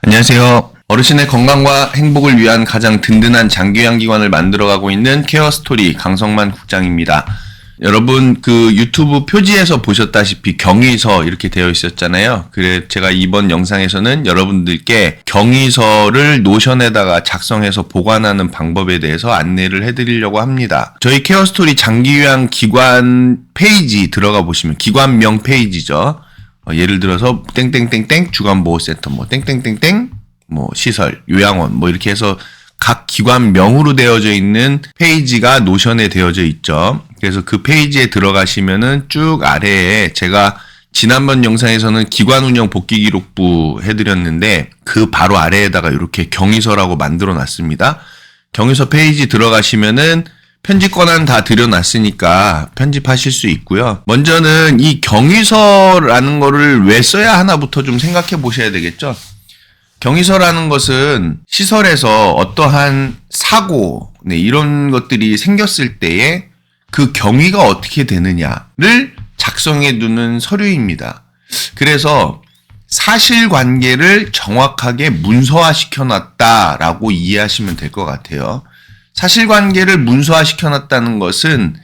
안녕하세요. 어르신의 건강과 행복을 위한 가장 든든한 장기요양기관을 만들어가고 있는 케어스토리 강성만 국장입니다. 여러분 유튜브 표지에서 보셨다시피 경위서 이렇게 되어 있었잖아요. 그래 제가 이번 영상에서는 여러분들께 경위서를 노션에다가 작성해서 보관하는 방법에 대해서 안내를 해드리려고 합니다. 저희 케어스토리 장기요양기관 페이지 들어가 보시면 기관명 페이지죠. 예를 들어서 땡땡땡땡 주간보호센터 땡땡땡땡 시설 요양원 이렇게 해서 각 기관명으로 되어져 있는 페이지가 노션에 되어져 있죠. 그래서 그 페이지에 들어가시면은 쭉 아래에 제가 지난번 영상에서는 기관운영 복귀기록부 해드렸는데 그 바로 아래에다가 이렇게 경위서라고 만들어 놨습니다. 경위서 페이지 들어가시면은 편집 권한 다 드려놨으니까 편집하실 수 있고요. 먼저는 이 경위서라는 거를 왜 써야 하나부터 좀 생각해 보셔야 되겠죠. 경위서라는 것은 시설에서 어떠한 사고, 이런 것들이 생겼을 때에 그 경위가 어떻게 되느냐를 작성해 두는 서류입니다. 그래서 사실관계를 정확하게 문서화 시켜놨다라고 이해하시면 될 것 같아요. 사실관계를 문서화 시켜놨다는 것은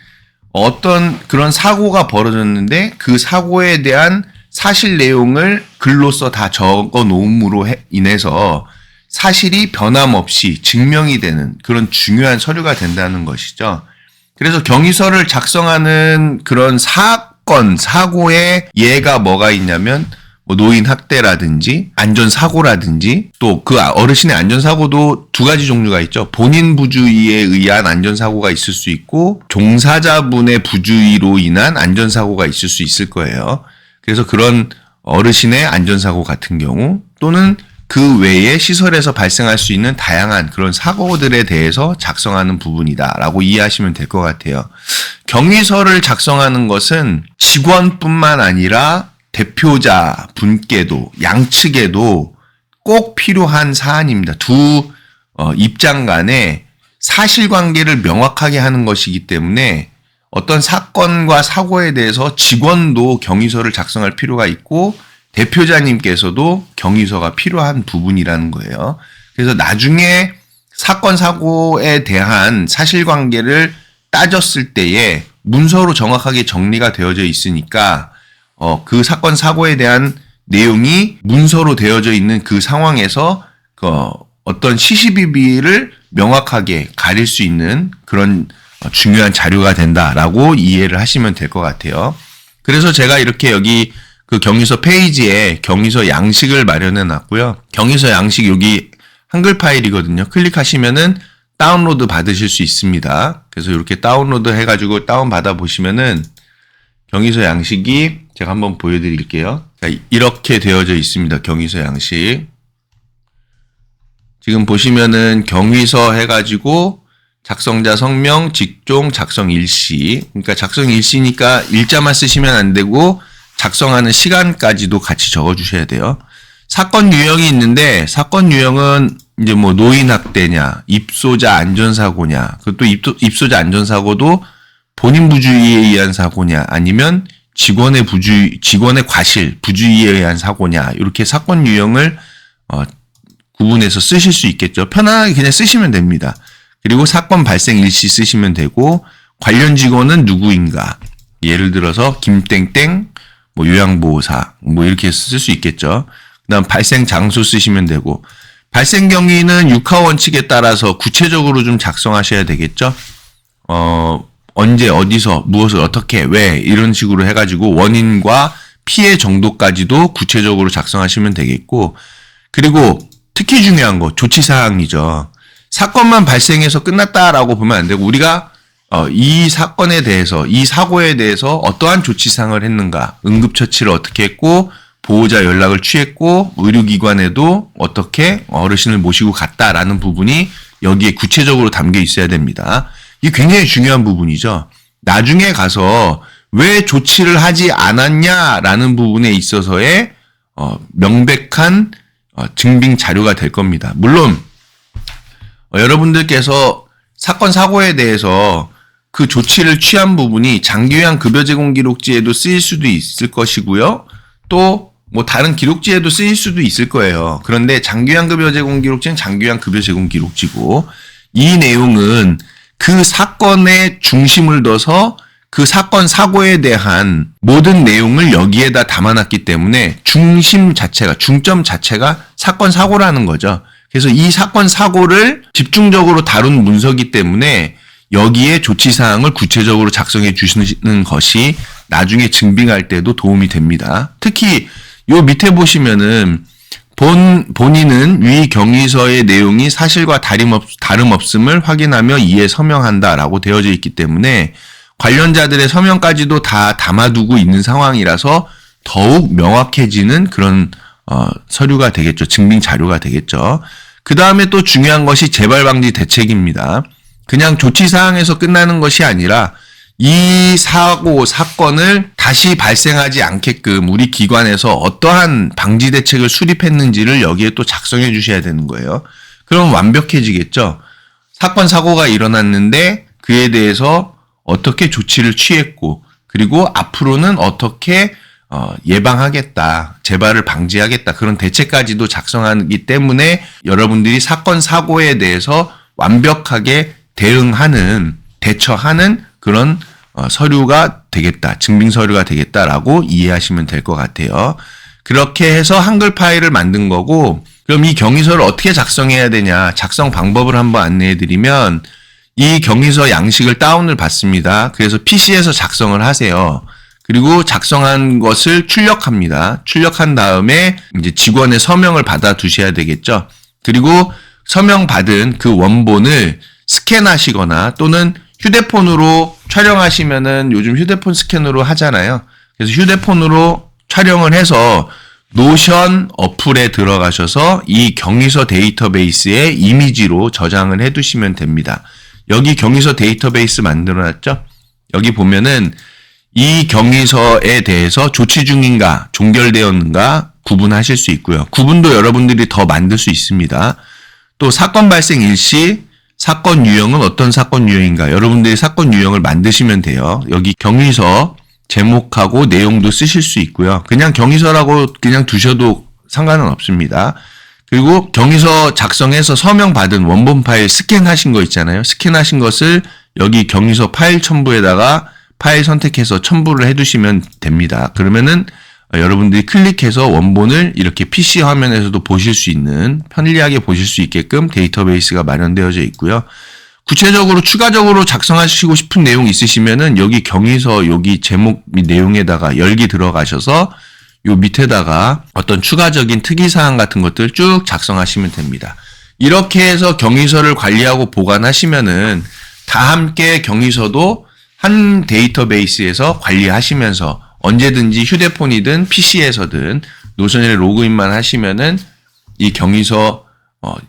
어떤 그런 사고가 벌어졌는데 그 사고에 대한 사실 내용을 글로써 다 적어 놓음으로 인해서 사실이 변함없이 증명이 되는 그런 중요한 서류가 된다는 것이죠. 그래서 경위서를 작성하는 그런 사고의 예가 뭐가 있냐면 노인 학대라든지 안전사고라든지 또 그 어르신의 안전사고도 두 가지 종류가 있죠. 본인 부주의에 의한 안전사고가 있을 수 있고 종사자분의 부주의로 인한 안전사고가 있을 수 있을 거예요. 그래서 그런 어르신의 안전사고 같은 경우 또는 그 외에 시설에서 발생할 수 있는 다양한 그런 사고들에 대해서 작성하는 부분이다라고 이해하시면 될 것 같아요. 경위서를 작성하는 것은 직원뿐만 아니라 대표자 분께도 양측에도 꼭 필요한 사안입니다. 두 입장 간에 사실관계를 명확하게 하는 것이기 때문에 어떤 사건과 사고에 대해서 직원도 경위서를 작성할 필요가 있고 대표자님께서도 경위서가 필요한 부분이라는 거예요. 그래서 나중에 사건 사고에 대한 사실관계를 따졌을 때에 문서로 정확하게 정리가 되어져 있으니까 그 사건 사고에 대한 내용이 문서로 되어져 있는 그 상황에서 어떤 시시비비를 명확하게 가릴 수 있는 그런 중요한 자료가 된다라고 이해를 하시면 될 것 같아요. 그래서 제가 이렇게 여기 그 경위서 페이지에 경위서 양식을 마련해 놨고요. 경위서 양식 여기 한글 파일이거든요. 클릭하시면은 다운로드 받으실 수 있습니다. 그래서 이렇게 다운로드 해가지고 다운 받아 보시면은 경위서 양식이 제가 한번 보여드릴게요. 이렇게 되어져 있습니다. 경위서 양식. 지금 보시면은 경위서 해가지고 작성자 성명, 직종, 작성 일시. 그러니까 작성 일시니까 일자만 쓰시면 안 되고 작성하는 시간까지도 같이 적어주셔야 돼요. 사건 유형이 있는데 사건 유형은 이제 노인 학대냐, 입소자 안전사고냐, 그것도 입소자 안전사고도 본인 부주의에 의한 사고냐, 아니면 직원의 과실, 부주의에 의한 사고냐, 이렇게 사건 유형을 구분해서 쓰실 수 있겠죠. 편안하게 그냥 쓰시면 됩니다. 그리고 사건 발생 일시 쓰시면 되고 관련 직원은 누구인가. 예를 들어서 김땡땡 요양보호사 이렇게 쓸 수 있겠죠. 그다음 발생 장소 쓰시면 되고 발생 경위는 육하 원칙에 따라서 구체적으로 좀 작성하셔야 되겠죠. 언제 어디서 무엇을 어떻게 왜 이런 식으로 해가지고 원인과 피해 정도까지도 구체적으로 작성하시면 되겠고 그리고 특히 중요한 거 조치사항이죠. 사건만 발생해서 끝났다라고 보면 안 되고 우리가 이 사건에 대해서 이 사고에 대해서 어떠한 조치사항을 했는가 응급처치를 어떻게 했고 보호자 연락을 취했고 의료기관에도 어떻게 어르신을 모시고 갔다라는 부분이 여기에 구체적으로 담겨 있어야 됩니다. 이게 굉장히 중요한 부분이죠. 나중에 가서 왜 조치를 하지 않았냐라는 부분에 있어서의 명백한 증빙 자료가 될 겁니다. 물론 여러분들께서 사건 사고에 대해서 그 조치를 취한 부분이 장기요양 급여 제공 기록지에도 쓰일 수도 있을 것이고요. 또 뭐 다른 기록지에도 쓰일 수도 있을 거예요. 그런데 장기요양급여 제공 기록지는 장기요양급여 제공 기록지고 이 내용은 그 사건의 중심을 둬서 그 사건 사고에 대한 모든 내용을 여기에다 담아놨기 때문에 중점 자체가 사건 사고라는 거죠. 그래서 이 사건 사고를 집중적으로 다룬 문서이기 때문에 여기에 조치사항을 구체적으로 작성해 주시는 것이 나중에 증빙할 때도 도움이 됩니다. 특히 요 밑에 보시면은 본인은 위 경위서의 내용이 사실과 다름없음을 확인하며 이에 서명한다라고 되어져 있기 때문에 관련자들의 서명까지도 다 담아두고 있는 상황이라서 더욱 명확해지는 그런 서류가 되겠죠. 증빙 자료가 되겠죠. 그 다음에 또 중요한 것이 재발 방지 대책입니다. 그냥 조치사항에서 끝나는 것이 아니라 이 사건을 다시 발생하지 않게끔 우리 기관에서 어떠한 방지 대책을 수립했는지를 여기에 또 작성해 주셔야 되는 거예요. 그럼 완벽해지겠죠. 사고가 일어났는데 그에 대해서 어떻게 조치를 취했고 그리고 앞으로는 어떻게 예방하겠다, 재발을 방지하겠다 그런 대책까지도 작성하기 때문에 여러분들이 사고에 대해서 완벽하게 대처하는 그런 서류가 되겠다, 증빙 서류가 되겠다라고 이해하시면 될 것 같아요. 그렇게 해서 한글 파일을 만든 거고, 그럼 이 경위서를 어떻게 작성해야 되냐, 작성 방법을 한번 안내해 드리면 이 경위서 양식을 다운을 받습니다. 그래서 PC에서 작성을 하세요. 그리고 작성한 것을 출력합니다. 출력한 다음에 이제 직원의 서명을 받아 두셔야 되겠죠. 그리고 서명 받은 그 원본을 스캔하시거나 또는 휴대폰으로 촬영하시면은 요즘 휴대폰 스캔으로 하잖아요. 그래서 휴대폰으로 촬영을 해서 노션 어플에 들어가셔서 이 경위서 데이터베이스에 이미지로 저장을 해 두시면 됩니다. 여기 경위서 데이터베이스 만들어놨죠? 여기 보면은 이 경위서에 대해서 조치 중인가, 종결되었는가 구분하실 수 있고요. 구분도 여러분들이 더 만들 수 있습니다. 또 사건 발생 일시, 사건 유형은 어떤 사건 유형인가, 여러분들이 사건 유형을 만드시면 돼요. 여기 경위서 제목하고 내용도 쓰실 수 있고요. 그냥 경위서라고 그냥 두셔도 상관은 없습니다. 그리고 경위서 작성해서 서명 받은 원본 파일 스캔하신 거 있잖아요. 스캔하신 것을 여기 경위서 파일 첨부에다가 파일 선택해서 첨부를 해두시면 됩니다. 그러면은 여러분들이 클릭해서 원본을 이렇게 PC 화면에서도 보실 수 있는, 편리하게 보실 수 있게끔 데이터베이스가 마련되어져 있고요. 구체적으로 추가적으로 작성하시고 싶은 내용 있으시면은 여기 경위서 여기 제목 및 내용에다가 열기 들어가셔서 요 밑에다가 어떤 추가적인 특이사항 같은 것들 쭉 작성하시면 됩니다. 이렇게 해서 경위서를 관리하고 보관하시면은 다 함께 경위서도 한 데이터베이스에서 관리하시면서 언제든지 휴대폰이든 PC에서든 노션에 로그인만 하시면은 이 경위서,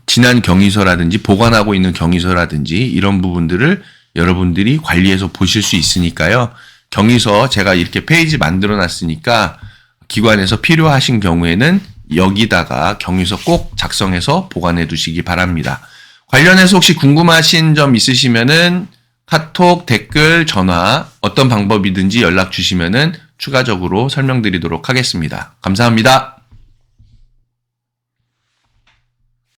지난 경위서라든지 보관하고 있는 경위서라든지 이런 부분들을 여러분들이 관리해서 보실 수 있으니까요. 경위서 제가 이렇게 페이지 만들어 놨으니까 기관에서 필요하신 경우에는 여기다가 경위서 꼭 작성해서 보관해 두시기 바랍니다. 관련해서 혹시 궁금하신 점 있으시면은 카톡, 댓글, 전화 어떤 방법이든지 연락 주시면은 추가적으로 설명드리도록 하겠습니다. 감사합니다.